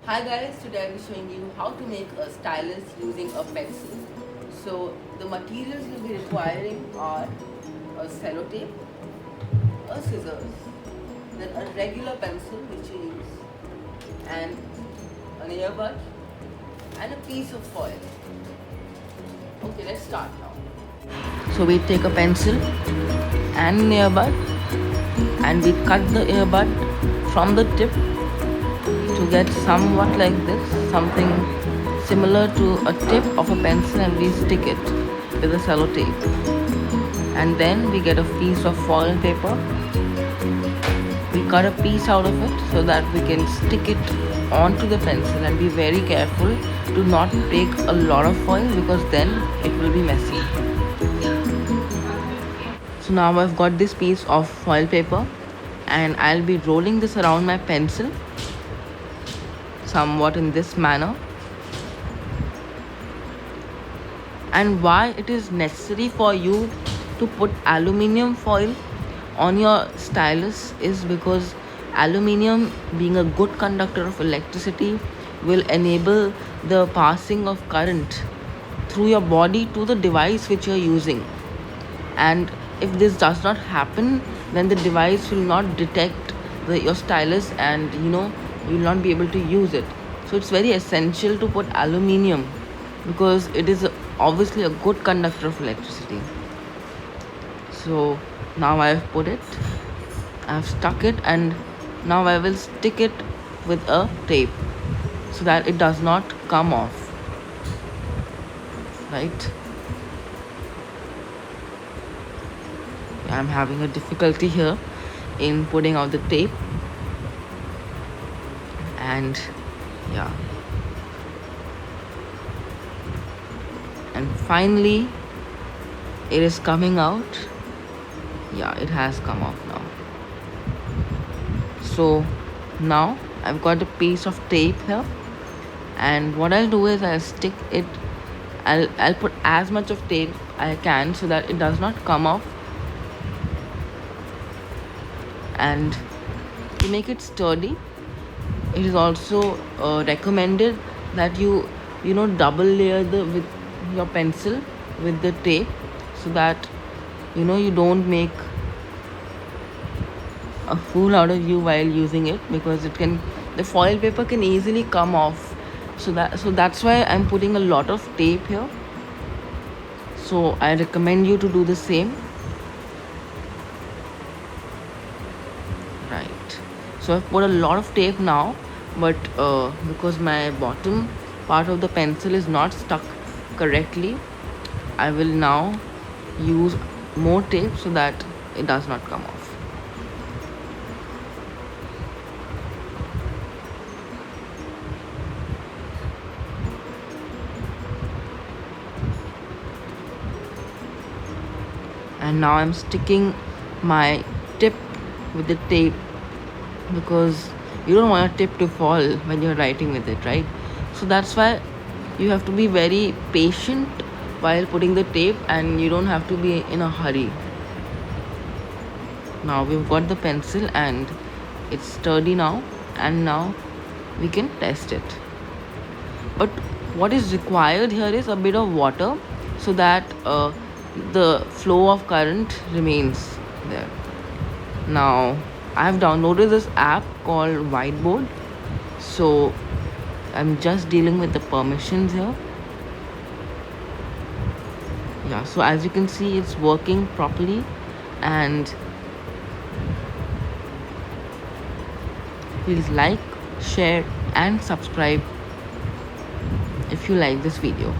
Hi guys, today I'll be showing you how to make a stylus using a pencil. So the materials you'll be requiring are a sellotape, a scissors, then a regular pencil which you use, and an earbud and a piece of foil. Okay, let's start now. So we take a pencil and an earbud and we cut the earbud from the tip to get somewhat like this, something similar to a tip of a pencil, and we stick it with a sellotape. And then we get a piece of foil paper. We cut a piece out of it so that we can stick it onto the pencil, and be very careful to not take a lot of foil because then it will be messy. So now I've got this piece of foil paper and I'll be rolling this around my pencil somewhat in this manner. And why it is necessary for you to put aluminium foil on your stylus is because aluminium, being a good conductor of electricity, will enable the passing of current through your body to the device which you're using. And if this does not happen, then the device will not detect your stylus, and you will not be able to use it. So it's very essential to put aluminium because it is obviously a good conductor of electricity. So now I have put it, I have stuck it, and now I will stick it with a tape so that it does not come off, right? I'm having a difficulty here in putting out the tape, and yeah, and finally it is coming out. Yeah, it has come off now. So now I've got a piece of tape here, and what I'll do is I'll stick it, I'll put as much of tape I can so that it does not come off. And to make it sturdy, it is also recommended that you double layer with your pencil with the tape so that you don't make a fool out of you while using it, because the foil paper can easily come off. So that's why I'm putting a lot of tape here. So I recommend you to do the same. Right, so I've put a lot of tape now, but because my bottom part of the pencil is not stuck correctly, I will now use more tape so that it does not come off. And now I'm sticking my tip with the tape because you don't want a tip to fall when you're writing with it, right? So that's why you have to be very patient while putting the tape, and you don't have to be in a hurry. Now we've got the pencil and it's sturdy now, and now we can test it. But what is required here is a bit of water so that the flow of current remains there. Now I have downloaded this app called Whiteboard, so I'm just dealing with the permissions here. Yeah, so as you can see, it's working properly. And please like, share and subscribe if you like this video.